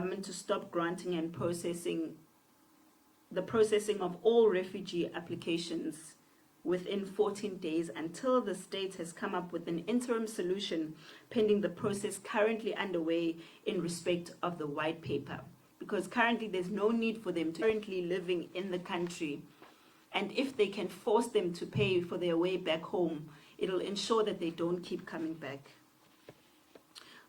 government to stop granting and processing of all refugee applications within 14 days until the state has come up with an interim solution pending the process currently underway in respect of the white paper. Because currently there's no need for them to currently living in the country. And if they can force them to pay for their way back home, it'll ensure that they don't keep coming back.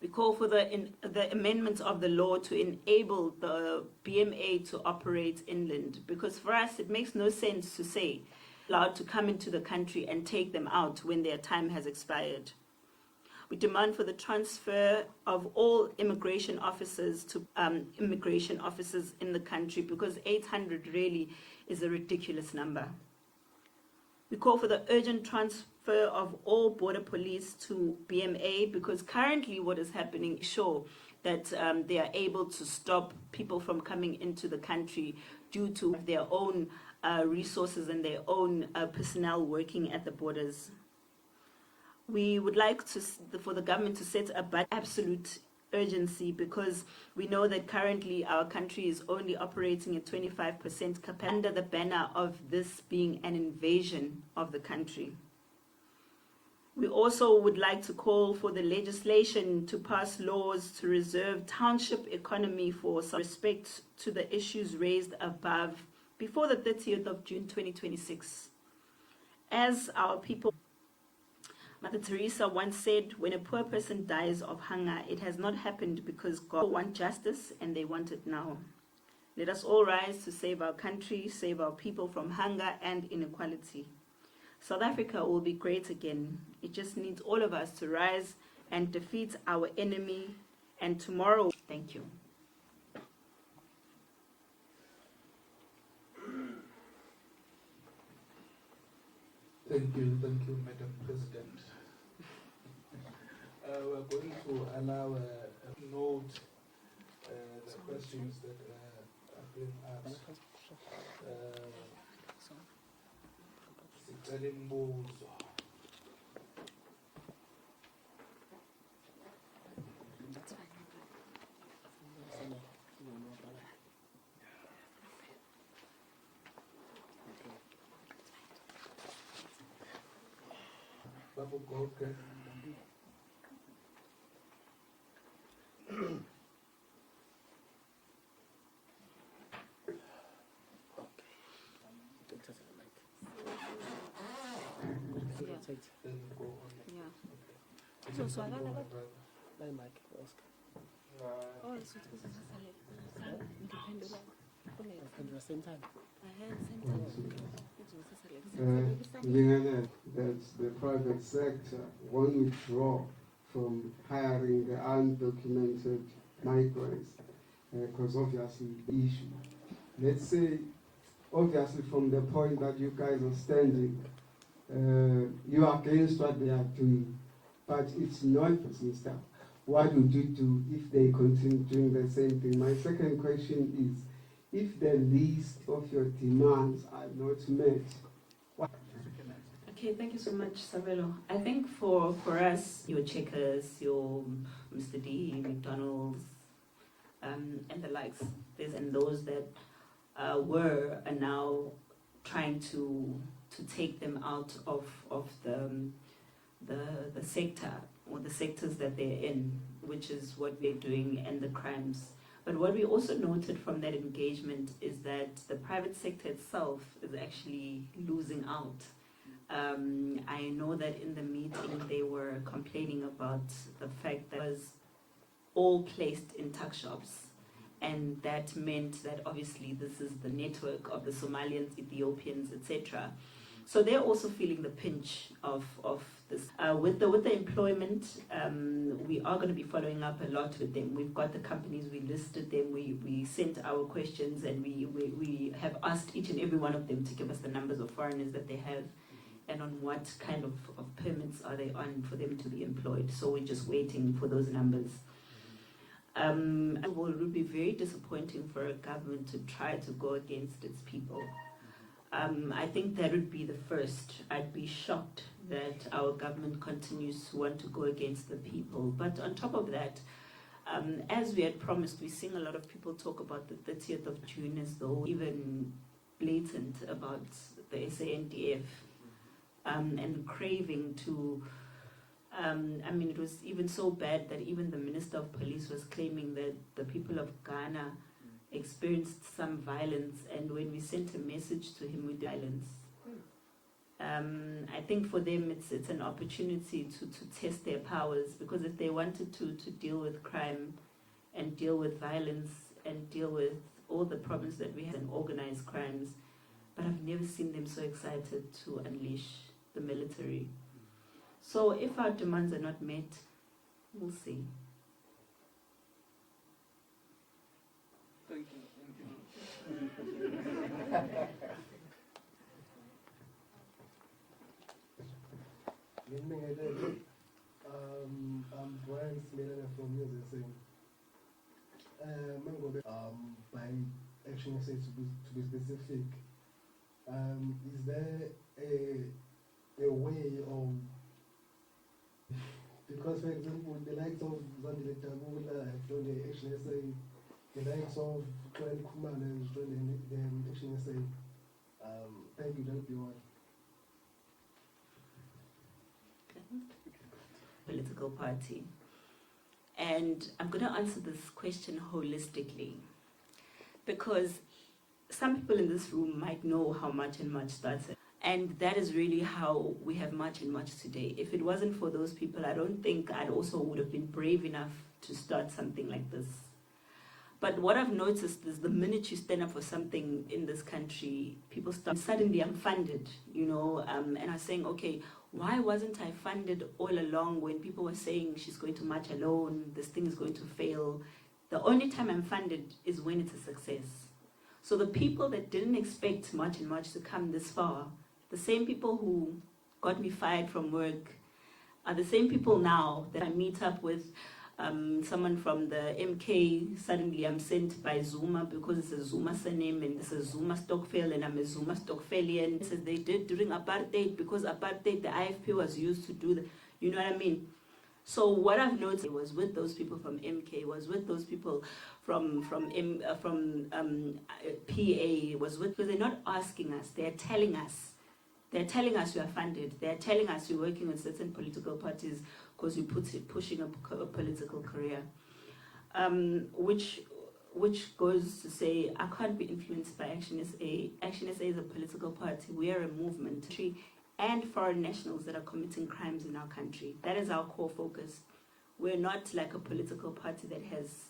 We call for the amendments of the law to enable the BMA to operate inland, because for us it makes no sense to say allowed to come into the country and take them out when their time has expired. We demand for the transfer of all immigration officers to immigration officers in the country, because 800 really is a ridiculous number. We call for the urgent transfer of all border police to BMA, because currently what is happening is sure that they are able to stop people from coming into the country due to their own resources and their own personnel working at the borders. We would like for the government to set a absolute urgency, because we know that currently our country is only operating at 25% capacity under the banner of this being an invasion of the country. We also would like to call for the legislation to pass laws to reserve township economy for respect to the issues raised above before the 30th of June 2026. As our people, Mother Teresa once said, when a poor person dies of hunger, it has not happened because God wants justice and they want it now. Let us all rise to save our country, save our people from hunger and inequality. South Africa will be great again. It just needs all of us to rise and defeat our enemy. And tomorrow, thank you. Thank you, Madam President. We're going to allow a note the questions that have been asked. Babu Goke. That the private sector won't withdraw from hiring the undocumented migrants, because obviously the issue. Let's say, obviously from the point that you guys are standing, you are against what they are doing, but it's not business stuff. What would you do if they continue doing the same thing? My second question is, if the list of your demands are not met, what? Okay, thank you so much, Savelo. I think for us, your Checkers, your Mr. D, McDonald's, and the likes, and those that are now trying to take them out of the sector or the sectors that they're in, which is what we're doing, and the crimes. But what we also noted from that engagement is that the private sector itself is actually losing out. I know that in the meeting they were complaining about the fact that it was all placed in tuck shops, and that meant that obviously this is the network of the Somalians, Ethiopians, etc. So they're also feeling the pinch of this. With the employment, we are going to be following up a lot with them. We've got the companies, we listed them, we sent our questions, and we have asked each and every one of them to give us the numbers of foreigners that they have and on what kind of permits are they on for them to be employed. So we're just waiting for those numbers. It would be very disappointing for a government to try to go against its people. I think that would be the first. I'd be shocked that our government continues to want to go against the people. But on top of that, As we had promised, we sing a lot of people talk about the 30th of June as though even blatant about the SANDF and the craving to. It was even so bad that even the Minister of Police was claiming that the people of Ghana experienced some violence, and when we sent a message to him with violence, I think for them it's an opportunity to test their powers, because if they wanted to deal with crime and deal with violence and deal with all the problems that we have in organized crimes, but I've never seen them so excited to unleash the military. So if our demands are not met, we'll see. Thank you. I'm Brian Smith from Ngobese. By action say to be specific, is there a way of, because for example the likes of Zandile Tabula have joined the action essay, the likes of Client Kumana has joined the action essay. Thank you, that'll be one. Political party. And I'm going to answer this question holistically, because some people in this room might know how March and March started. And that is really how we have March and March today. If it wasn't for those people, I don't think I also would have been brave enough to start something like this. But what I've noticed is the minute you stand up for something in this country, people start, suddenly I'm funded, and I'm saying, okay, why wasn't I funded all along when people were saying she's going to march alone, this thing is going to fail? The only time I'm funded is when it's a success. So the people that didn't expect March and March to come this far, the same people who got me fired from work, are the same people now that I meet up with. Someone from the MK, suddenly I'm sent by Zuma because it's a Zuma surname and it's a Zuma Stokvel and I'm a Zuma Stokvelian. As they did during apartheid, because apartheid, the IFP was used to do the, you know what I mean? So what I've noticed was with those people from MK, was with those people from PA, was with, because they're not asking us, they're telling us. They're telling us we are funded. They're telling us we're working with certain political parties because we're pushing a political career. Which goes to say, I can't be influenced by Action SA. Action SA is a political party. We are a movement. And foreign nationals that are committing crimes in our country. That is our core focus. We're not like a political party that has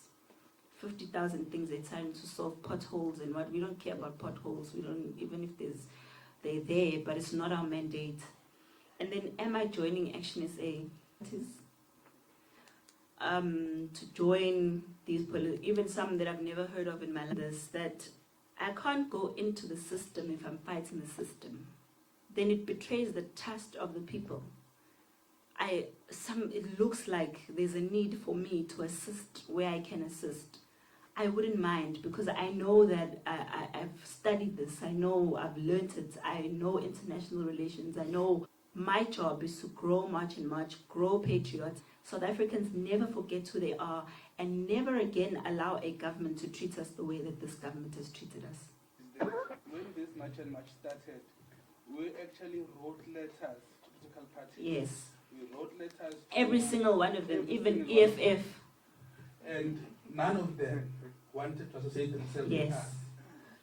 50,000 things they're trying to solve, potholes and what. We don't care about potholes. We don't, even if they're there, but it's not our mandate. And then, am I joining Action SA? It is to join these even some that I've never heard of in my life, that I can't go into the system if I'm fighting the system. Then it betrays the trust of the people. It looks like there's a need for me to assist where I can assist. I wouldn't mind, because I know that I've studied this, I know I've learned it, I know international relations, I know my job is to grow March and March, grow patriots. South Africans never forget who they are and never again allow a government to treat us the way that this government has treated us. When this March and March started, we actually wrote letters to political parties. Yes. We wrote letters to every single one of them, even EFF. And none of them wanted to associate themselves with us.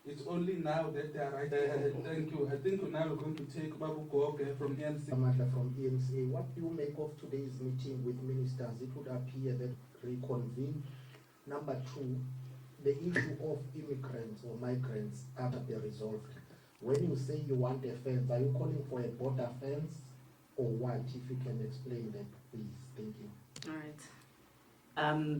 It's only now that they are right. Thank you. I think now we're going to take Babu Goge from ENC. Samantha from ENC. What do you make of today's meeting with ministers? It would appear that reconvene. Number two, the issue of immigrants or migrants have to be resolved. When you say you want a fence, are you calling for a border fence or what? If you can explain that, please. Thank you. All right.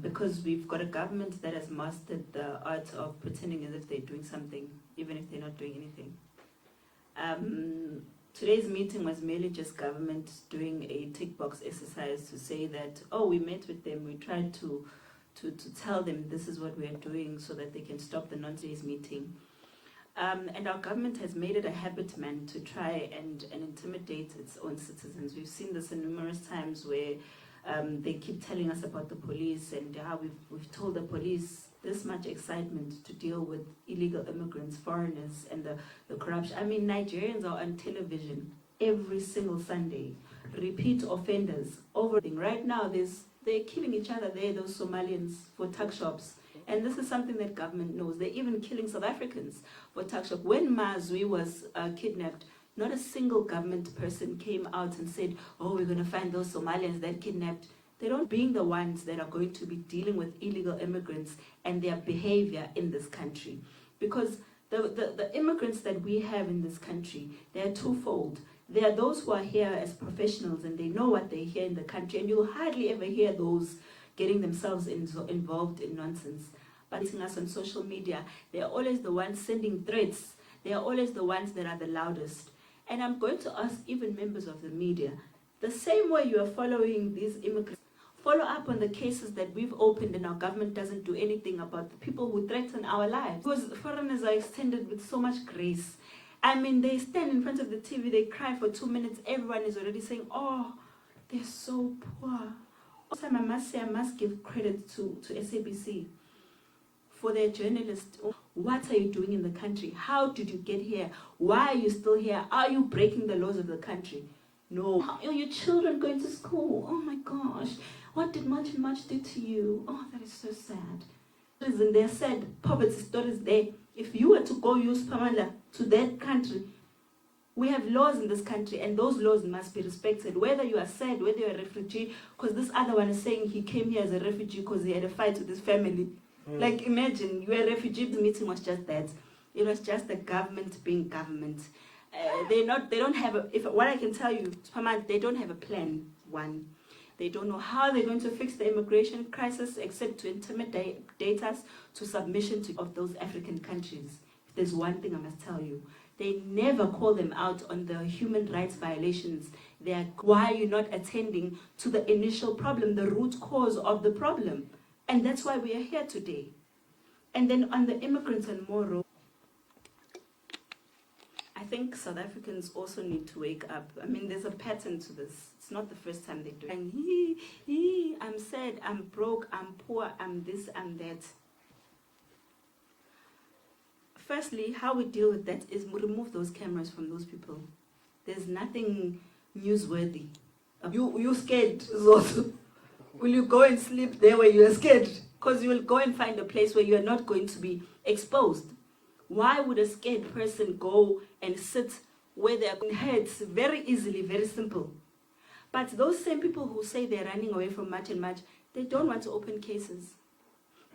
Because we've got a government that has mastered the art of pretending as if they're doing something, even if they're not doing anything. Today's meeting was merely just government doing a tick box exercise to say that, oh, we met with them, we tried to tell them this is what we are doing so that they can stop the non-today's meeting. And our government has made it a habit, man, to try and intimidate its own citizens. We've seen this in numerous times where They keep telling us about the police and how we've told the police this much excitement to deal with illegal immigrants, foreigners, and the corruption. I mean, Nigerians are on television every single Sunday, repeat offenders, overthing. Right now, they're killing each other there, those Somalians, for tuck shops. And this is something that government knows. They're even killing South Africans for tuck shop. When Mazwi was kidnapped, not a single government person came out and said, oh, we're going to find those Somalians that kidnapped. They don't being the ones that are going to be dealing with illegal immigrants and their behavior in this country. Because the immigrants that we have in this country, they are twofold. There are those who are here as professionals and they know what they hear in the country, and you'll hardly ever hear those getting themselves involved in nonsense. But seeing us on social media, they're always the ones sending threats. They are always the ones that are the loudest. And I'm going to ask even members of the media, the same way you are following these immigrants, follow up on the cases that we've opened and our government doesn't do anything about the people who threaten our lives. Because foreigners are extended with so much grace. I mean, they stand in front of the TV, they cry for 2 minutes, everyone is already saying, oh, they're so poor. Also, I must say, I must give credit to SABC for their journalists. What are you doing in the country? How did you get here? Why are you still here? Are you breaking the laws of the country? No. How are your children going to school? Oh my gosh. What did Much and Much do to you? Oh, that is so sad. And they said poverty stories there. If you were to go use Pamela to that country, we have laws in this country and those laws must be respected. Whether you are sad, whether you're a refugee, because this other one is saying he came here as a refugee because he had a fight with his family. Like imagine, you're a refugee, the meeting was just that. It was just the government being government. They don't have what I can tell you, they don't have a plan, one. They don't know how they're going to fix the immigration crisis except to intimidate us to submission of those African countries. If there's one thing I must tell you, they never call them out on the human rights violations. Why are you not attending to the initial problem, the root cause of the problem? And that's why we are here today. And then on the immigrants and Moro, I think South Africans also need to wake up. I mean, there's a pattern to this. It's not the first time they do it. And I'm sad, I'm broke, I'm poor, I'm this, I'm that. Firstly, how we deal with that is we remove those cameras from those people. There's nothing newsworthy. You're scared, Zoto. Will you go and sleep there where you are scared? Because you will go and find a place where you are not going to be exposed. Why would a scared person go and sit where they are hurt very easily, very simple? But those same people who say they're running away from Much and Much, they don't want to open cases.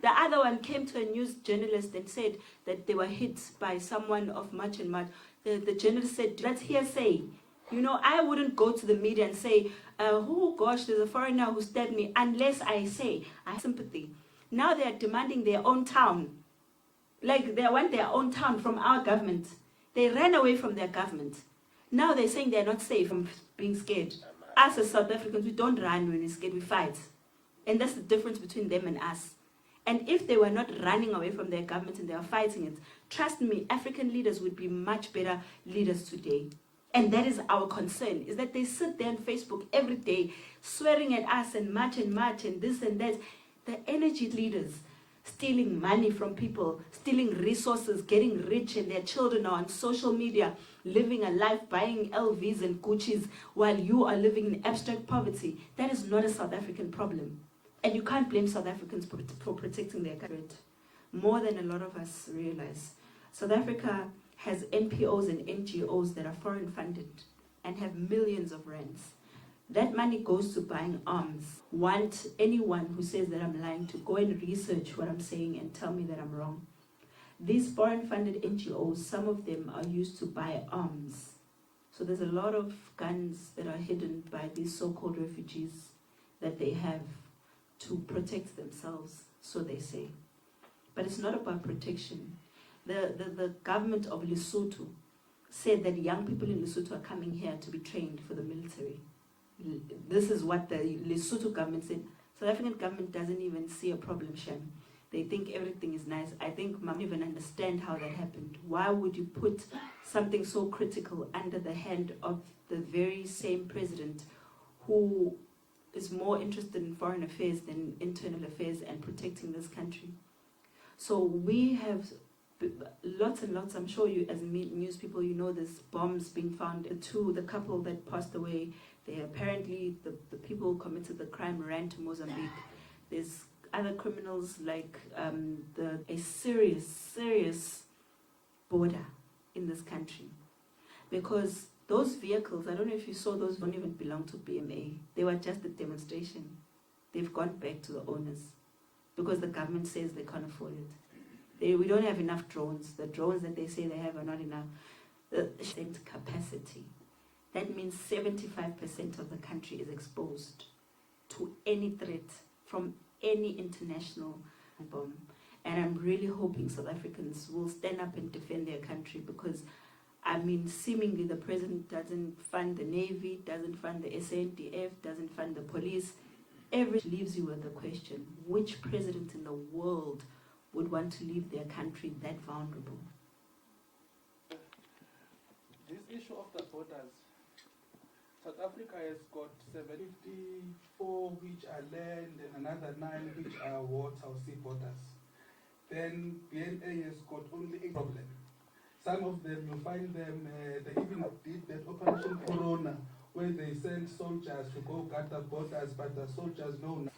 The other one came to a news journalist and said that they were hit by someone of Much and Much. The journalist said, that's hearsay. You know, I wouldn't go to the media and say, oh gosh, there's a foreigner who stabbed me, unless I say, I have sympathy. Now they are demanding their own town. Like they want their own town from our government. They ran away from their government. Now they're saying they're not safe from being scared. Us as South Africans, we don't run when we're scared, we fight. And that's the difference between them and us. And if they were not running away from their government and they are fighting it, trust me, African leaders would be much better leaders today. And that is our concern, is that they sit there on Facebook every day swearing at us and Much and this and that. The energy leaders stealing money from people, stealing resources, getting rich, and their children are on social media, living a life buying LVs and Gucci's while you are living in abstract poverty. That is not a South African problem. And you can't blame South Africans for protecting their country. More than a lot of us realize. South Africa has NPOs and NGOs that are foreign funded and have millions of rands. That money goes to buying arms. Want anyone who says that I'm lying to go and research what I'm saying and tell me that I'm wrong. These foreign funded NGOs, some of them are used to buy arms. So there's a lot of guns that are hidden by these so-called refugees that they have to protect themselves, so they say. But it's not about protection. The government of Lesotho said that young people in Lesotho are coming here to be trained for the military. This is what the Lesotho government said. South African government doesn't even see a problem, Shem. They think everything is nice. I think Mom even understand how that happened. Why would you put something so critical under the hand of the very same president who is more interested in foreign affairs than internal affairs and protecting this country. So we have lots and lots, I'm sure you as news people, you know, there's bombs being found. The couple that passed away, they apparently, the people who committed the crime ran to Mozambique. There's other criminals like a serious border in this country. Because those vehicles, I don't know if you saw, those don't even belong to BMA. They were just a demonstration. They've gone back to the owners because the government says they can't afford it. We don't have enough drones. The drones that they say they have are not enough. The capacity. That means 75% of the country is exposed to any threat from any international bomb. And I'm really hoping South Africans will stand up and defend their country, because I mean, seemingly the president doesn't fund the Navy, doesn't fund the SANDF, doesn't fund the police. Leaves you with the question, which president in the world would want to leave their country that vulnerable? This issue of the borders, South Africa has got 754 which are land and another 9 which are water or sea borders. Then BNA has got only a problem. Some of them, you find them, they even did that Operation Corona, where they sent soldiers to go guard the borders, but the soldiers know.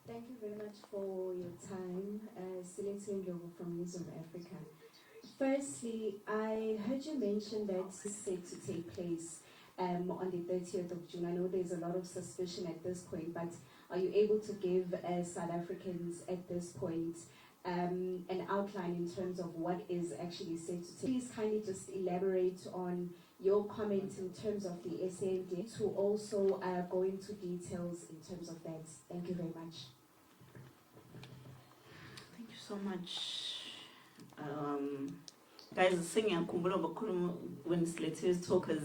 Thank you very much for your time, Selecting Global from News of Africa. Firstly, I heard you mention that it's set to take place on the 30th of June. I know there's a lot of suspicion at this point, but are you able to give South Africans at this point an outline in terms of what is actually set to take? Please kindly just elaborate on your comment in terms of the SAND, to also go into details in terms of that. Thank you very much. Thank you so much. Guys, singing when Sleti's talkers,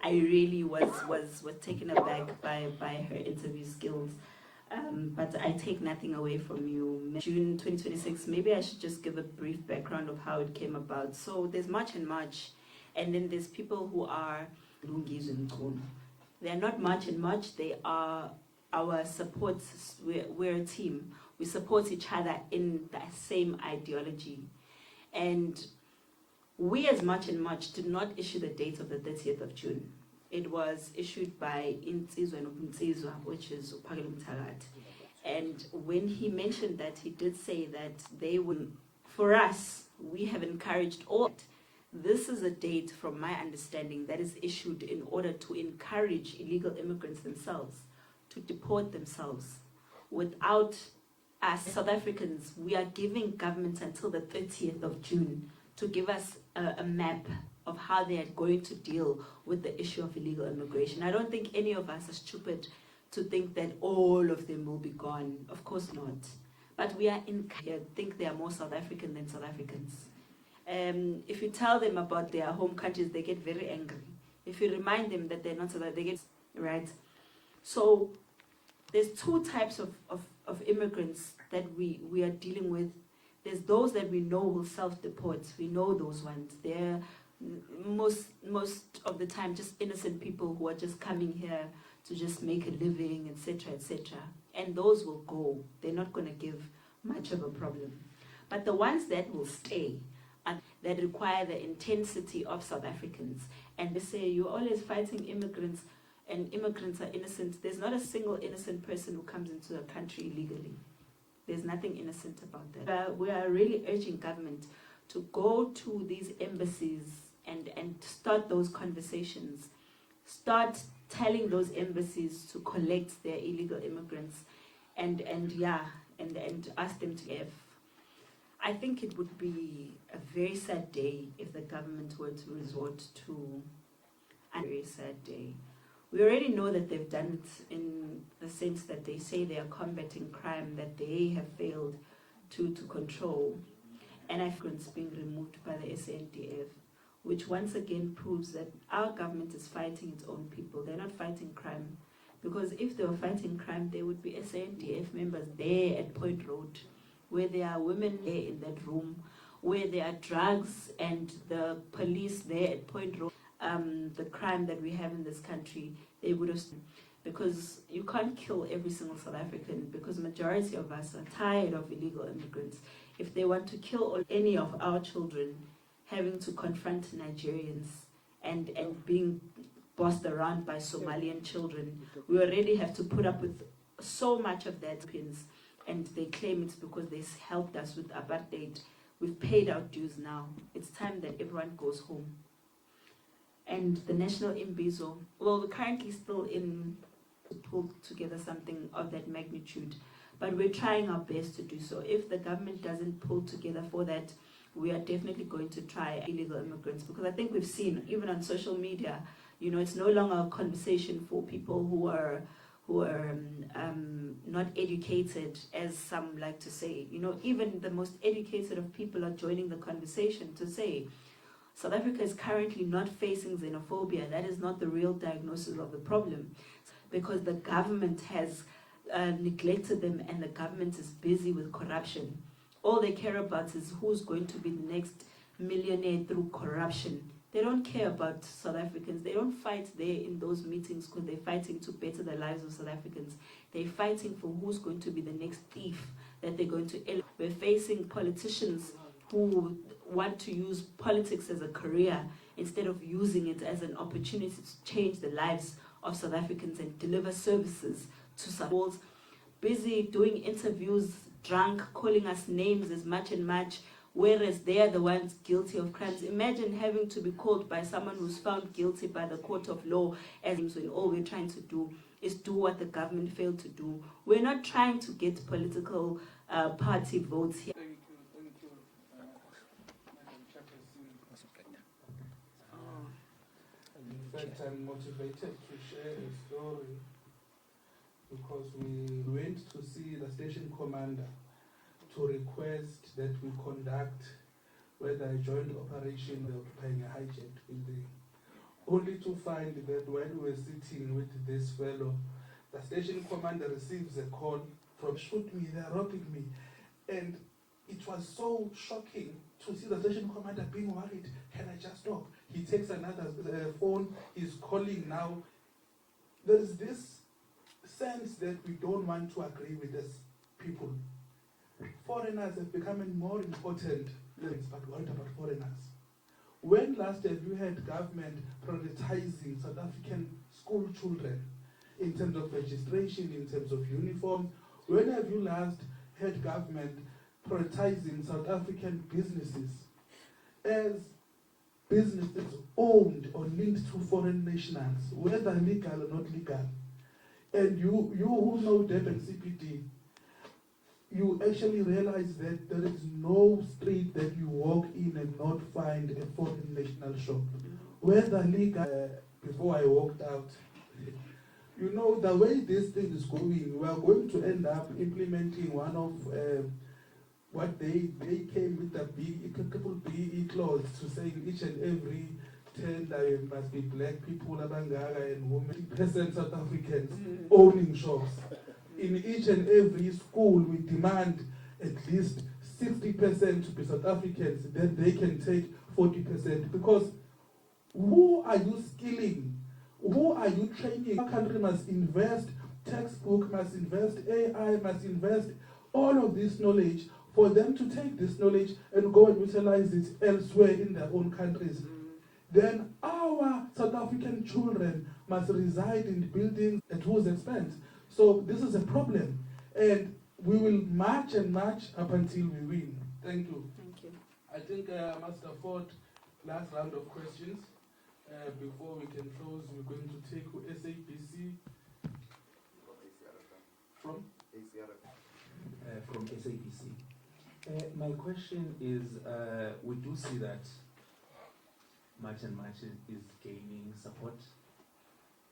I really was taken aback by her interview skills. But I take nothing away from you. June 2026, maybe I should just give a brief background of how it came about. So there's March and March, and then there's people who are they're not March and March, they are our support. We're a team. We support each other in the same ideology. And we as March and March did not issue the date of the 30th of June. It was issued by Insizwa and Ubunzizwa, which is Upagele Mthagat. And when he mentioned that, he did say that they would, for us, we have encouraged all. This is a date, from my understanding, that is issued in order to encourage illegal immigrants themselves to deport themselves. Without us, South Africans, we are giving governments until the 30th of June to give us a map of how they are going to deal with the issue of illegal immigration. I don't think any of us are stupid to think that all of them will be gone. Of course not. But we are I think they are more South African than South Africans. If you tell them about their home countries, they get very angry. If you remind them that they're not South African, they get, right? So there's two types of immigrants that we are dealing with. There's those that we know will self-deport. We know those ones. They're most of the time just innocent people who are just coming here to just make a living, etc., etc. And those will go. They're not going to give much of a problem. But the ones that will stay, and that require the intensity of South Africans, and they say you're always fighting immigrants, and immigrants are innocent. There's not a single innocent person who comes into the country illegally. There's nothing innocent about that. We are really urging government to go to these embassies and start those conversations. Start telling those embassies to collect their illegal immigrants and ask them to give. I think it would be a very sad day if the government were to resort to a very sad day. We already know that they've done it in the sense that they say they are combating crime that they have failed to control, and migrants being removed by the SANDF, which once again proves that our government is fighting its own people. They're not fighting crime, because if they were fighting crime, there would be SANDF members there at Point Road where there are women there in that room, where there are drugs and the police there at Point Road, the crime that we have in this country, they would have, because you can't kill every single South African, because majority of us are tired of illegal immigrants. If they want to kill any of our children, having to confront Nigerians and being bossed around by Somalian children, we already have to put up with so much of that, and they claim it's because they helped us with apartheid. We've paid our dues now. It's time that everyone goes home. And the National Imbizo, well, we're currently still in to pull together something of that magnitude, but we're trying our best to do so. If the government doesn't pull together for that, we are definitely going to try illegal immigrants, because I think we've seen, even on social media, you know, it's no longer a conversation for people who are not educated, as some like to say. You know, even the most educated of people are joining the conversation to say, South Africa is currently not facing xenophobia. That is not the real diagnosis of the problem, because the government has neglected them, and the government is busy with corruption. All they care about is who's going to be the next millionaire through corruption. They don't care about South Africans. They don't fight there in those meetings because they're fighting to better the lives of South Africans. They're fighting for who's going to be the next thief that they're going to. We're facing politicians who want to use politics as a career instead of using it as an opportunity to change the lives of South Africans and deliver services to South Africans. Busy doing interviews, drunk, calling us names as much and much, whereas they are the ones guilty of crimes. Imagine having to be called by someone who's found guilty by the court of law, as when all we're trying to do is do what the government failed to do. We're not trying to get political party votes here. Thank you, Madam Chairperson. In fact, I'm motivated to share a story because we went to see the station commander to request that we conduct whether a joint operation occupying a hijacked building, only to find that when we were sitting with this fellow, the station commander receives a call from shoot me, they're robbing me. And it was so shocking to see the station commander being worried. Can I just stop? He takes another phone, he's calling now. There's this sense that we don't want to agree with these people. Foreigners have become more important, but what about foreigners? When last have you had government prioritizing South African school children in terms of registration, in terms of uniform? When have you last had government prioritizing South African businesses as businesses owned or linked to foreign nationals, whether legal or not legal? And you who know Durban CPD, you actually realize that there is no street that you walk in and not find a foreign national shop. Whether legal, before I walked out, you know, the way this thing is going, we are going to end up implementing one of what they came with the triple BE clause to say each and every 10 there must be black people, Abangaga and women, percent South Africans owning shops. In each and every school, we demand at least 60% to be South Africans, then they can take 40%. Because who are you skilling? Who are you training? Our country must invest, textbook must invest, AI must invest, all of this knowledge for them to take this knowledge and go and utilize it elsewhere in their own countries. Then our South African children must reside in buildings at whose expense? So this is a problem, and we will march and march up until we win. Thank you. Thank you. I think I must afford last round of questions. Before we can close, we're going to take SABC from SABC. My question is, we do see that March and March is gaining support,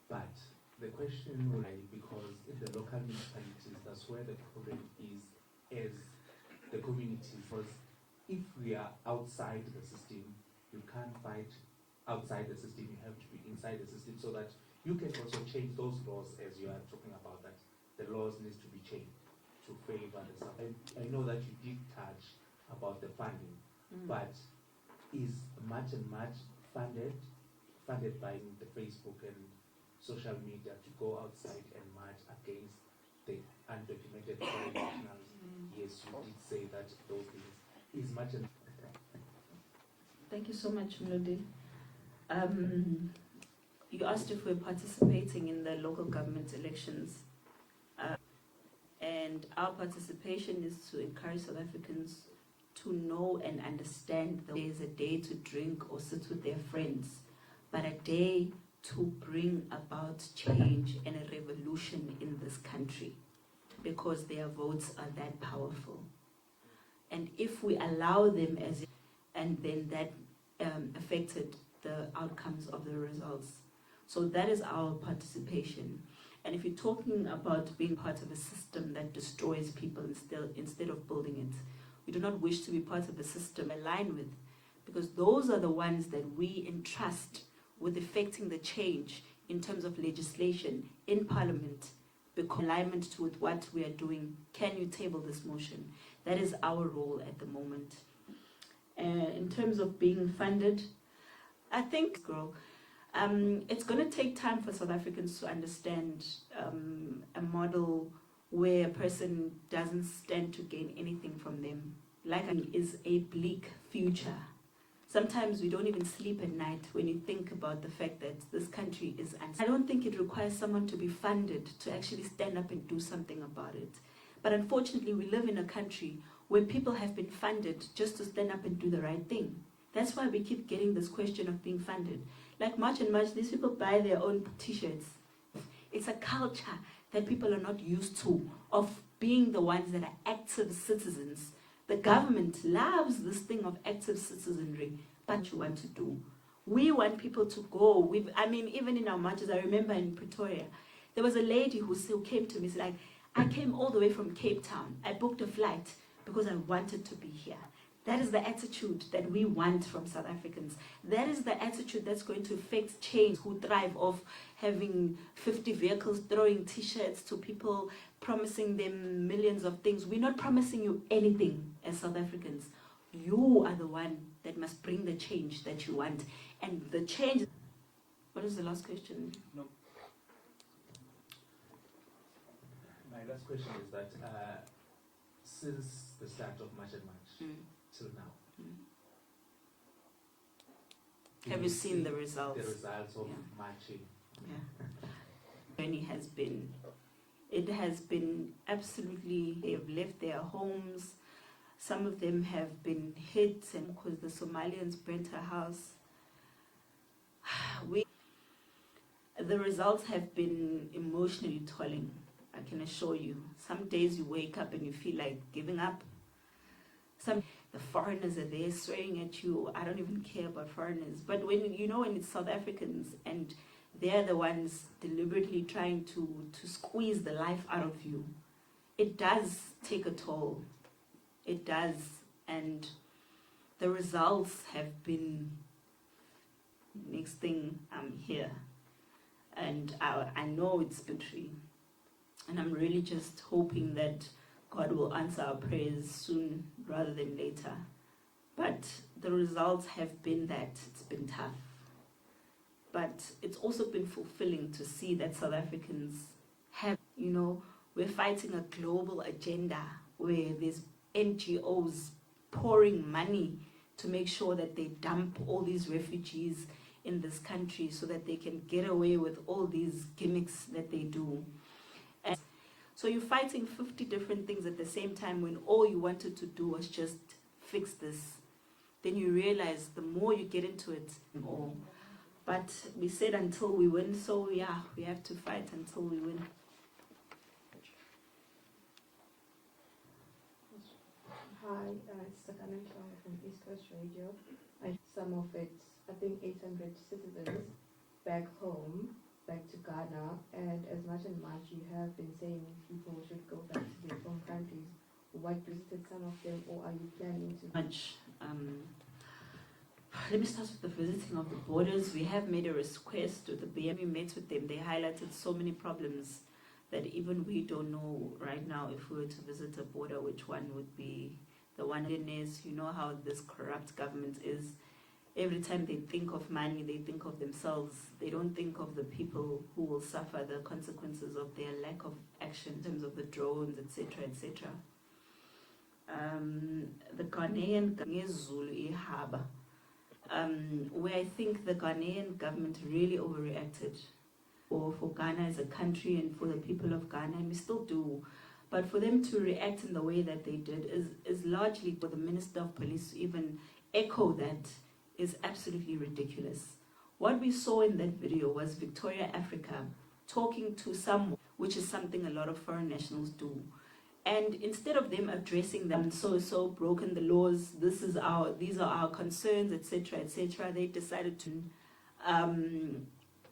but the question why, because in the local municipalities, that's where the problem is as the community. Because if we are outside the system, you can't fight outside the system, you have to be inside the system so that you can also change those laws as you are talking about, that the laws need to be changed. to favor the South. I know that you did touch about the funding, but is March and March funded by the Facebook and social media to go outside and march against the undocumented foreign nationals? Yes, you did say that those things. Is March and Thank you so much, Mlodi. You asked if we're participating in the local government elections. And our participation is to encourage South Africans to know and understand that there is a day to drink or sit with their friends, but a day to bring about change and a revolution in this country, because their votes are that powerful. And if we allow them and then that affected the outcomes of the results. So that is our participation. And if you're talking about being part of a system that destroys people instead of building it, we do not wish to be part of a system aligned with, because those are the ones that we entrust with effecting the change in terms of legislation in Parliament, because alignment to with what we are doing. Can you table this motion? That is our role at the moment. In terms of being funded, I think it's going to take time for South Africans to understand a model where a person doesn't stand to gain anything from them. Like is a bleak future. Sometimes we don't even sleep at night when you think about the fact that this country is I don't think it requires someone to be funded to actually stand up and do something about it. But unfortunately, we live in a country where people have been funded just to stand up and do the right thing. That's why we keep getting this question of being funded. Like March and March, these people buy their own t-shirts. It's a culture that people are not used to, of being the ones that are active citizens. The government loves this thing of active citizenry, but you want to do. We want people to go. Even in our marches, I remember in Pretoria, there was a lady who came to me, said, like, I came all the way from Cape Town. I booked a flight because I wanted to be here. That is the attitude that we want from South Africans. That is the attitude that's going to affect change, who thrive off having 50 vehicles, throwing t-shirts to people, promising them millions of things. We're not promising you anything as South Africans. You are the one that must bring the change that you want. And the change... What is the last question? No. My last question is that since the start of March and March, till now. Have you seen the results? The results of marching. Yeah. Journey has been absolutely, they have left their homes. Some of them have been hit, and because the Somalians burnt her house. The results have been emotionally tolling, I can assure you. Some days you wake up and you feel like giving up. The foreigners are there swearing at you. I don't even care about foreigners. But when it's South Africans and they're the ones deliberately trying to squeeze the life out of you, it does take a toll. It does. And the results have been, next thing, I'm here. And I know it's victory. And I'm really just hoping that God will answer our prayers soon rather than later. But the results have been that it's been tough. But it's also been fulfilling to see that South Africans have, we're fighting a global agenda where there's NGOs pouring money to make sure that they dump all these refugees in this country so that they can get away with all these gimmicks that they do. So you're fighting 50 different things at the same time when all you wanted to do was just fix this. Then you realize the more you get into it, more. But we said until we win, so yeah, we have to fight until we win. Hi, it's Sakana from East Coast Radio. Some of it, I think 800 citizens back home, back to Ghana, and as much you have been saying people should go back to their home countries. What visited some of them, or are you planning to? Let me start with the visiting of the borders. We have made a request to the BM. We met with them. They highlighted so many problems that even we don't know right now if we were to visit a border, which one would be the one. Is, you know how this corrupt government is. Every time they think of money, they think of themselves. They don't think of the people who will suffer the consequences of their lack of action in terms of the drones, etc., etc. The Ghanaian Zulu Ihaba, where I think the Ghanaian government really overreacted for Ghana as a country and for the people of Ghana, and we still do. But for them to react in the way that they did is largely for the Minister of Police to even echo that is absolutely ridiculous. What we saw in that video was Victoria Africa talking to someone, which is something a lot of foreign nationals do. And instead of them addressing them, so broken the laws, these are our concerns, etc., etc., they decided to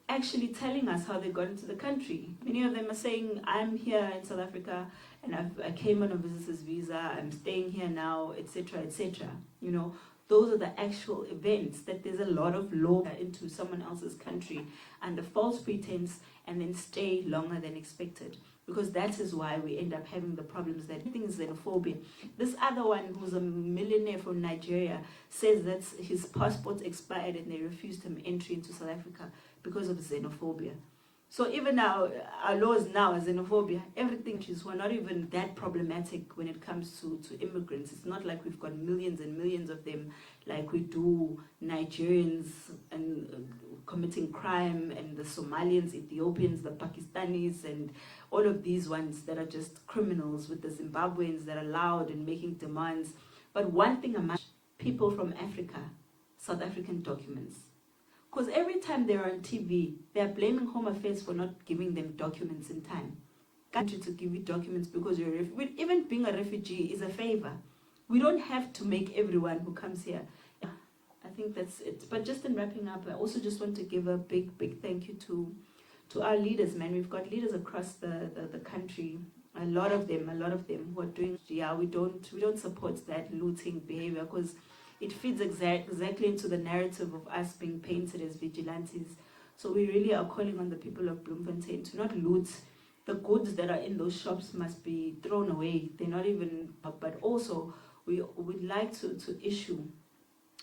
actually telling us how they got into the country. Many of them are saying, I'm here in South Africa and I came on a visitor's visa, I'm staying here now, etc., etc. You know, those are the actual events, that there's a lot of law into someone else's country under false pretense and then stay longer than expected. Because that is why we end up having the problems that things xenophobia. This other one, who's a millionaire from Nigeria, says that his passport expired and they refused him entry into South Africa because of xenophobia. So even now, our laws now are xenophobia. Everything is, we're not even that problematic when it comes to immigrants. It's not like we've got millions and millions of them like we do Nigerians and committing crime, and the Somalians, Ethiopians, the Pakistanis, and all of these ones that are just criminals, with the Zimbabweans that are loud and making demands. But one thing about people from Africa, South African documents. Because every time they're on TV, they're blaming Home Affairs for not giving them documents in time. Country to give you documents because you're a refugee. Even being a refugee is a favor. We don't have to make everyone who comes here. I think that's it. But just in wrapping up, I also just want to give a big thank you to our leaders, man. We've got leaders across the country. A lot of them who are doing, we don't support that looting behavior, because it feeds exactly into the narrative of us being painted as vigilantes. So we really are calling on the people of Bloemfontein to not loot. The goods that are in those shops must be thrown away. They're not even, but also we would like to issue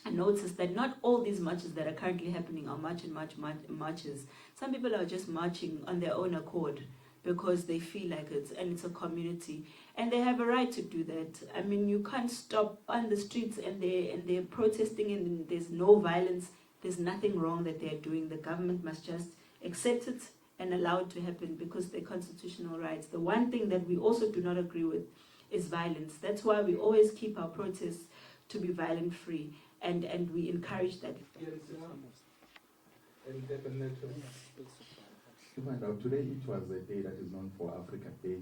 a notice that not all these marches that are currently happening are marches. Some people are just marching on their own accord because they feel like it's a community, and they have a right to do that. I mean, you can't stop on the streets and they're protesting and there's no violence. There's nothing wrong that they're doing. The government must just accept it and allow it to happen because they're constitutional rights. The one thing that we also do not agree with is violence. That's why we always keep our protests to be violent free, and we encourage that. To find out, today it was a day that is known for Africa Day.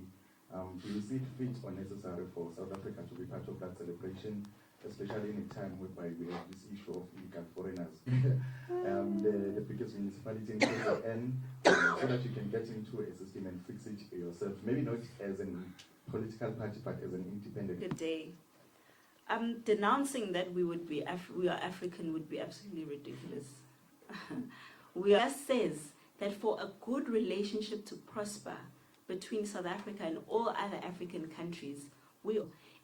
Do you see it fit or necessary for South Africa to be part of that celebration, especially in a time whereby we have this issue of illegal foreigners? The biggest municipality in KZN, so that you can get into a system and fix it yourself, maybe not as a political party, but as an independent. Good day. Denouncing that we are African would be absolutely ridiculous. Says that for a good relationship to prosper between South Africa and all other African countries,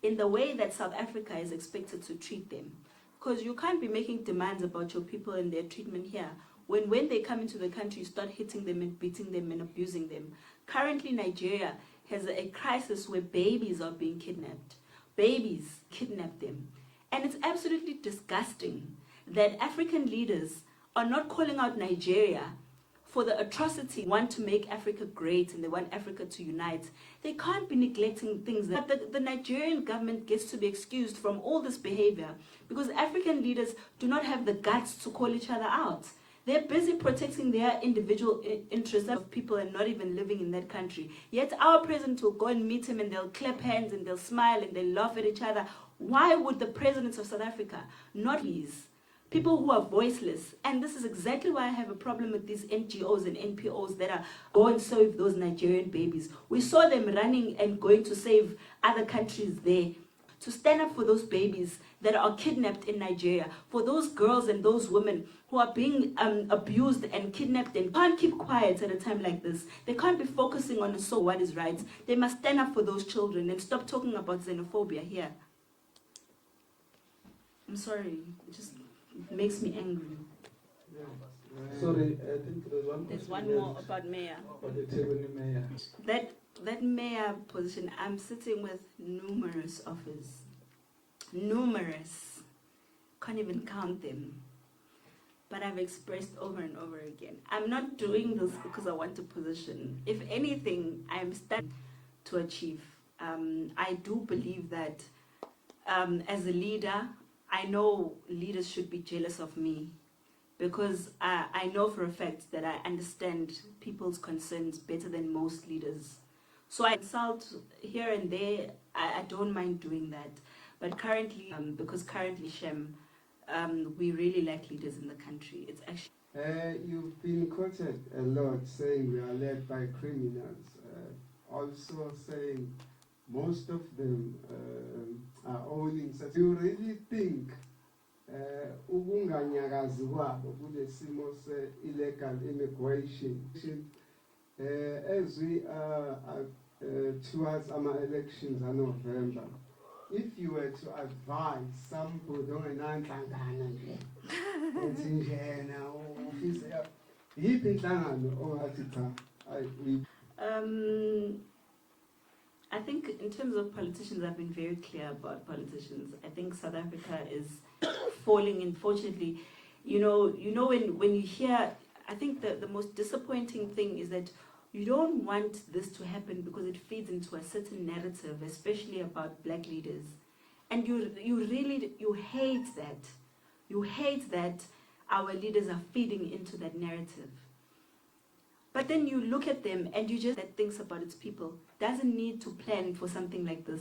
in the way that South Africa is expected to treat them. Because you can't be making demands about your people and their treatment here when they come into the country, you start hitting them and beating them and abusing them. Currently, Nigeria has a crisis where babies are being kidnapped. Babies kidnap them. And it's absolutely disgusting that African leaders are not calling out Nigeria for the atrocity. They want to make Africa great and they want Africa to unite. They can't be neglecting things. But the Nigerian government gets to be excused from all this behavior because African leaders do not have the guts to call each other out. They're busy protecting their individual interests of people and not even living in that country. Yet our president will go and meet him and they'll clap hands and they'll smile and they'll laugh at each other. Why would the presidents of South Africa not these people who are voiceless? And this is exactly why I have a problem with these NGOs and NPOs that are going to save those Nigerian babies. We saw them running and going to save other countries there to stand up for those babies that are kidnapped in Nigeria, for those girls and those women who are being abused and kidnapped and can't keep quiet at a time like this. They can't be focusing on what is right. They must stand up for those children and stop talking about xenophobia here. I'm sorry, it just makes me angry. Sorry, I think There's one more about mayor. About the Tebeni mayor. That mayor position, I'm sitting with numerous offers. Numerous. Can't even count them. But I've expressed over and over again, I'm not doing this because I want a position. If anything, I'm studying to achieve. I do believe that as a leader, I know leaders should be jealous of me, because I know for a fact that I understand people's concerns better than most leaders. So I consult here and there. I don't mind doing that. But currently, because currently, Shem, we really lack leaders in the country. It's actually... You've been quoted a lot saying we are led by criminals. Also saying most of them are owning. Do you really think ukunganyakazi kwabo kule simo se-illegal immigration as we are towards our elections in November, if you were to advise somebody ongenanhlangano nje ethi njena ufisa yiphi inhlangano ongathi cha I think in terms of politicians, I've been very clear about politicians. I think South Africa is falling, unfortunately. You know when you hear, I think the most disappointing thing is that you don't want this to happen because it feeds into a certain narrative, especially about black leaders. And you hate that. You hate that our leaders are feeding into that narrative. But then you look at them and you just that thinks about its people doesn't need to plan for something like this,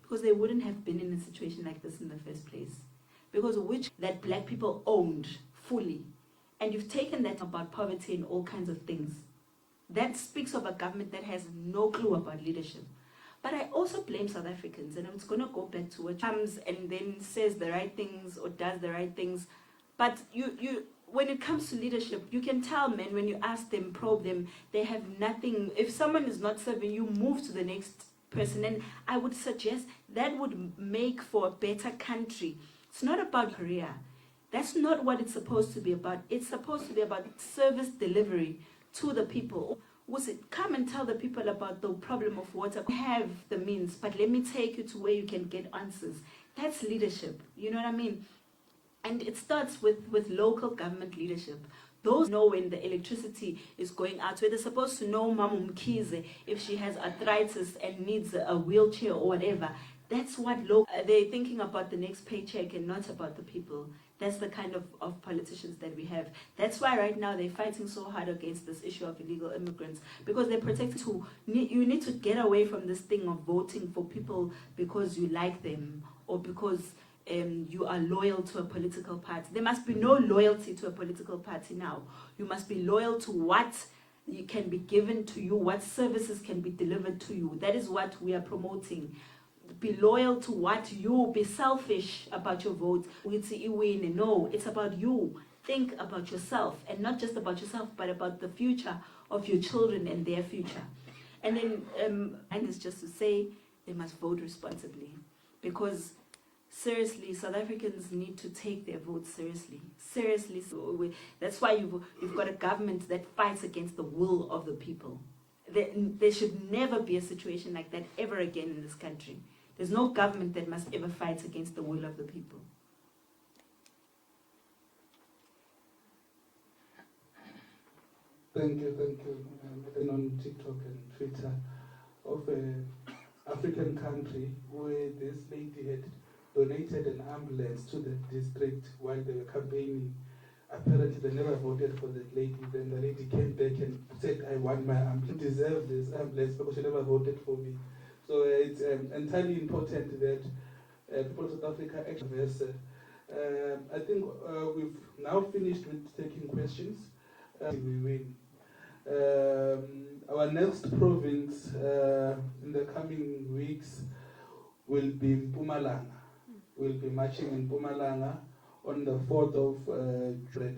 because they wouldn't have been in a situation like this in the first place. Because that black people owned fully. And you've taken that about poverty and all kinds of things. That speaks of a government that has no clue about leadership. But I also blame South Africans, and I'm just going to go back to what comes and then says the right things or does the right things. But when it comes to leadership, you can tell men when you ask them, probe them, they have nothing. If someone is not serving, you move to the next person. And I would suggest that would make for a better country. It's not about career. That's not what it's supposed to be about. It's supposed to be about service delivery to the people. Was it come and tell the people about the problem of water? We have the means, but let me take you to where you can get answers. That's leadership. You know what I mean? And it starts with local government leadership. Those know when the electricity is going out, where they're supposed to know Mamu Mkize if she has arthritis and needs a wheelchair or whatever. That's what they're thinking about the next paycheck and not about the people. That's the kind of politicians that we have. That's why right now they're fighting so hard against this issue of illegal immigrants, because they're protected too. You need to get away from this thing of voting for people because you like them or because you are loyal to a political party. There must be no loyalty to a political party now. You must be loyal to what you can be given to you, what services can be delivered to you. That is what we are promoting. Be loyal to what you, be selfish about your vote. No, it's about you. Think about yourself, and not just about yourself, but about the future of your children and their future. And then, and it's just to say they must vote responsibly, because seriously, South Africans need to take their votes seriously. Seriously, so that's why you've got a government that fights against the will of the people. There should never be a situation like that ever again in this country. There's no government that must ever fight against the will of the people. Thank you. And on TikTok and Twitter of an African country where this lady had donated an ambulance to the district while they were campaigning. Apparently they never voted for that lady. Then the lady came back and said, I want my ambulance. I deserve this ambulance because she never voted for me. So it's entirely important that people of South Africa actually I think we've now finished with taking questions. We win. Our next province in the coming weeks will be in Mpumalanga. We'll be marching in Mpumalanga on the 4th of July,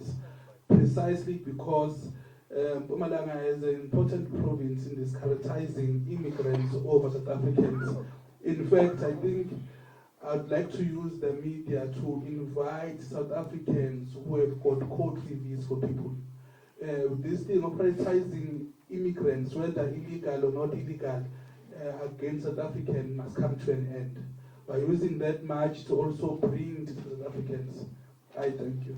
precisely because Mpumalanga is an important province in discouraging immigrants over South Africans. In fact, I think I'd like to use the media to invite South Africans who have got court reviews for people. This thing of prioritizing immigrants, whether illegal or not illegal, against South Africans must come to an end. By using that march to also bring to South Africans. I thank you.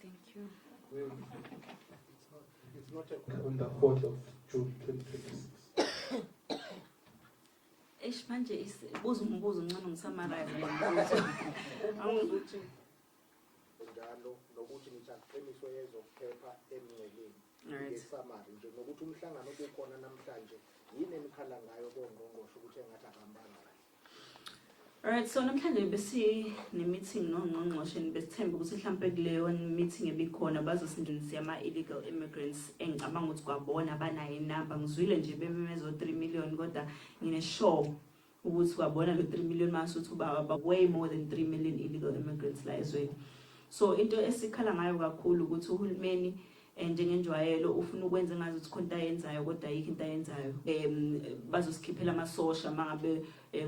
Thank you. It's not on the 4th of June 2026. Manje buza umbuzo ngcono ngisamarize ngombuzo. Ukuthi njalo nokuthi ngichaqiniswe yezokuphepha emnceleni. Ngesamari nje nokuthi umhlangano obukhona namhlanje yini enikhala ngayo kongqongqosho ukuthi engathi akahambanga kahle. Alright, so namhlanje besi ne-meeting nongqongqoshe besithemba ukuthi mhlambe kuleyo meeting ebikhona bazosindisa ama-illegal immigrants engicabanga ukuthi kwabona abanayo inamba. Ngizwile nje bememezo 3 million kodwa ngine-sure ukuthi kwabona lo 3 million masuthi uba way more than 3 million illegal immigrants la ezweni. So into esikhala ngayo kakhulu ukuthi uhulumeni njengenjwayelo ufuna ukwenza ngazi ukuthi khona ayenzayo kodwa ayikho into ayenzayo. Bazosikhiphela amasosha mangabe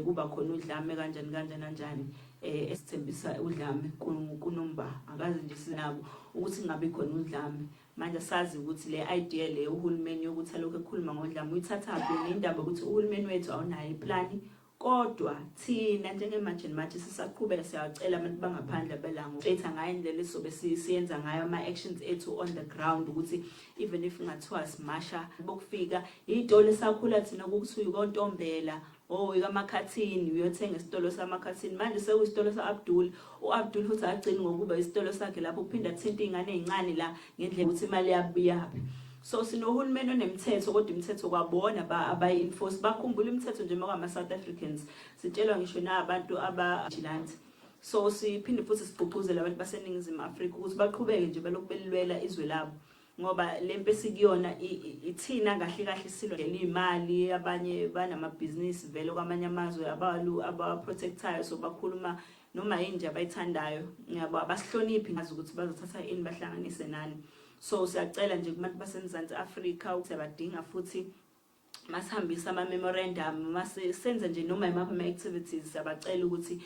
kuba khona udlame kanjani esithembisa udlame kunomba akaze nje sinabo ukuthi ngabe khona udlame. Manje sazi ukuthi le idea le uhulumeni yokuthi alokho ekhuluma ngodlame uyithathaphi indaba ukuthi uhulumeni wethu awunayo iplan. Kodwa thina njengemanje manje sisaqhubeka siyacela abantu bangaphandle belango etha ngayo indlela esobe siyenza ngayo ama-actions ethu on the ground ukuthi even if ngathiwa simasha bokufika itolo sakhula thina ukuthi uyikontombela ikamakhathini uyothenga isitolo samakhathini manje sekuyisitolo sa-Abdul u-Abdul futhi agcini ngokuba isitolo sakhe lapho uphinda thinta iy'ngane ey'ncane la ngendlela ukuthi imali yabuyaphi. So sinohulumeni onemthetho kodwa imithetho kwabona abayi-enforce bakhumbula imithetho nje makama-South Africans sitshelwa ngisho nabantu abajilante. So siphinde futhi sigqugquzele abantu baseNingizimu Afrika ukuthi baqhubeke nje balokhu belilwela izwe labo ngoba le mpe sikuyona ithina kahle kahle silwa imali abanye banamabhizinisi vele kwamanye amazwe aba-protectayo so bakhuluma noma yinje abayithandayo ngiyabo abasihloniphi ngazi ukuthi bazothatha ini bahlanganise nani. So siyacela nje kubantu baseMzantsi Afrika ukuthi abadinga futhi masihambisa ama-memorandum masenze nje noma imaphi ama-activities siyabacela ukuthi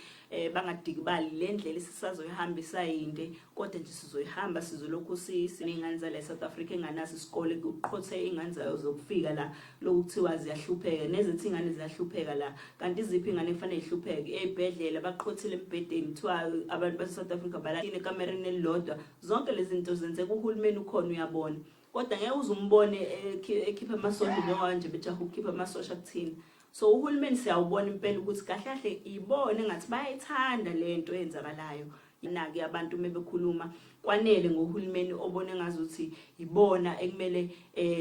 bangadikibali le ndlela sisazoyihambisa yinde kodwa nje sizoyihamba sizolokhu siney'ngane zala South Africa enganaso isikole kuqhothe iy'ngane zayo zokufika la lokuthiwa ziyahlupheka nezithi iy'ngane ziyahlupheka la kanti iziphi iy'ngane kufanele yihlupheke ey'bhedlela baqhothile embhedeni kuthiwa abantu base-South Africa balatini ekamereni elilodwa zonke lezi zinto zenzeka uhulumeni ukhona uyabona. Kodwa ngeke uzumbone ekhipha amasosha njengoba nje bejaha ukukhipha amasosha kuthina. So uhulumeni siyawubona impela ukuthi kahle kahle ibone ngathi bayayithanda lento eyenzakalayo. Inake abantu mebekhuluma kwanele ngohulumeni obone ngazuthi ibona ekumele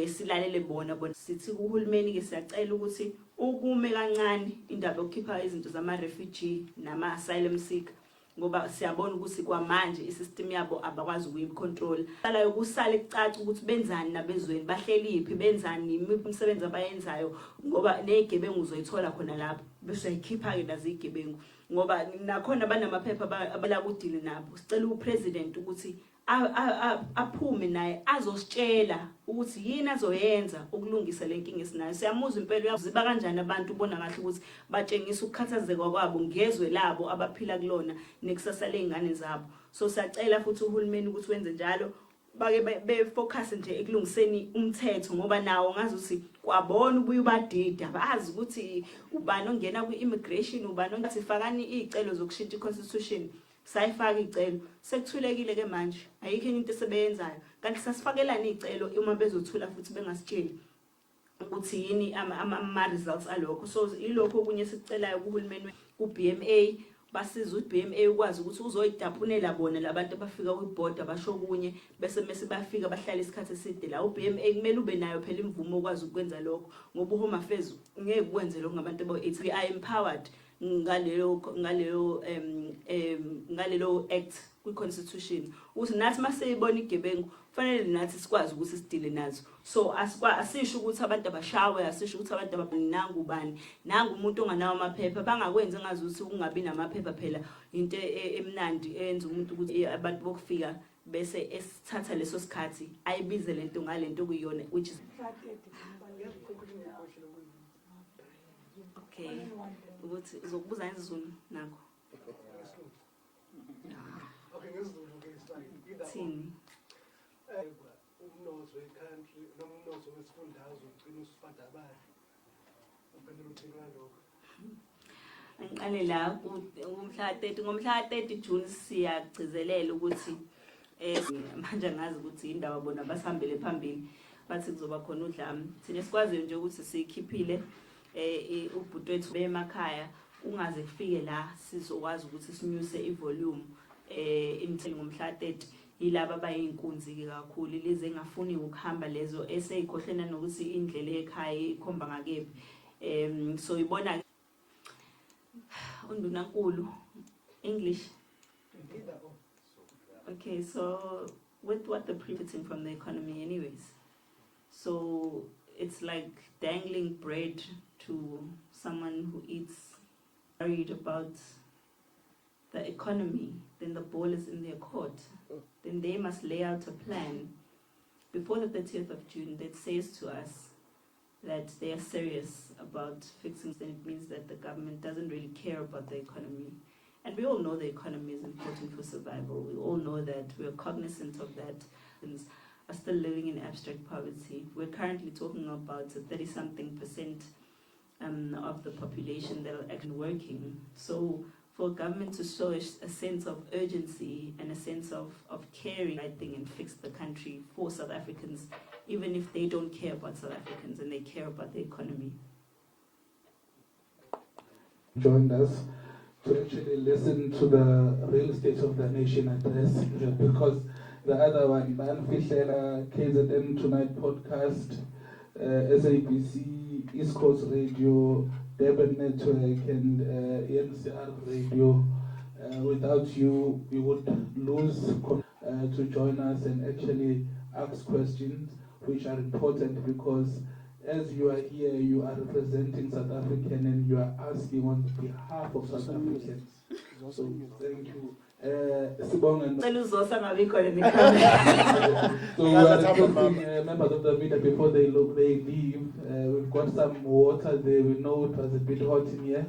silalele bona sithi uhulumeni ke siyacela ukuthi ukume kancane indaba yokukhipha izinto zama-refugee nama-asylum seeker ngoba siyabona ukuthi kwamanje isystem yabo abakwazi ukuyicontrol. Sala yokusala ekucaca ukuthi benzani nabezweni bahleliphi benzani imisebenzi abayenzayo ngoba nezigebengu uzoyithola khona lapho bese uyayikhipha ke nazi izigebengu ngoba nakhona banamaphepha abala kudile nabo. Sicela upresident ukuthi aphume naye azositshela ukuthi yini azoyenza ukulungisa le nkinga esinayo. Siyamuzwa impela uyaziba kanjani abantu ubona kahle ukuthi batshengisa ukukhathazeka kwabo ngezwe labo abaphila kulona nekusasa lezingane zabo. So siyacela futhi uhulumeni ukuthi wenze njalo bake befocus nje ekulungiseni umthetho ngoba nawo ngazi ukuthi kwabona ubuye ubadida bazi ukuthi ubani ongena kwi-immigration ubani ongathi fakani iy'celo zokushintsha i-constitution sayifaka icelo sekuthulekile ke manje ayikho into esebenzayo kanti sasifakelana icelo uma bezothula futhi bengasitsheli ukuthi yini ama-results alokho. So ilokho okunye sikucelayo kuhulumeni ku-BMA basiza uBMA ukwazi ukuthi uzoyidaphunela bona labantu abafika kwiboard abasho kunye bese bafika bahlala isikhathi eside la. uBMA kumele ube nayo phela imvumo ukwazi ukwenza lokho ngoba uHome Affairs ngeke kwenze lokho ngabantu aba-8 we are empowered ngalelo act kwi-constitution ukuthi nathi maseyibona igebengu kufanele nathi sikwazi ukuthi sidile nazo. So asisho ukuthi abantu abashawe, asisho ukuthi abantu abaninangu ubani nangu umuntu onganawo amaphepha bangakwenzi ngazuthi ungabi namaphepha phela into emnandi enza umuntu ukuthi abantu bokufika bese esithatha leso sikhathi ayibize lento ngalento kuyona which is okay ukuthi uzokubuza ngesiZulu nakho. Okay, ngesiZulu ke isibali. Thini? Umnotho we-country noma umnotho wesifundazwe ugcina usifada abali. Uphendula uthini ngalokho? Ngiqale la ngomhla 30 June siyagcizelela ukuthi manje ngazi ukuthi indaba bona basihambele phambili bathi kuzoba khona udlame. Thina sikwazi nje ukuthi sikhiphile ubhutwethu bemakhaya ungaze kufike la sizokwazi ukuthi sinyuse ivolume imithini ngomhla 30 yilaba abayinkunzi ke kakhulu lezi engafuni ukuhamba lezo eseyikhohlena nokuthi indlela ekhaya ikhomba ngakephi. So ibona undunankulu English. Okay, so with what the profiting from the economy anyways. So it's like dangling bread to someone who eats worried about the economy, then the ball is in their court. Then they must lay out a plan before the 30th of June that says to us that they are serious about fixing, then it means that the government doesn't really care about the economy. And we all know the economy is important for survival. We all know that. We're cognizant of that. And are still living in abstract poverty. We're currently talking about 30-something% of the population that are actually working. So for government to show a sense of urgency and a sense of caring, I think, and fix the country for South Africans, even if they don't care about South Africans and they care about the economy. Joined us to actually listen to the real state of the nation address, because the other one, the unofficial KZN Tonight podcast, SABC, East Coast Radio, Durban Network, and ENCR Radio, without you, we would lose to join us and actually ask questions which are important, because as you are here, you are representing South African and you are asking on behalf of South Africans. So thank you. So we are requesting members of the media before they leave. We've got some water there. We know it was a bit hot in here.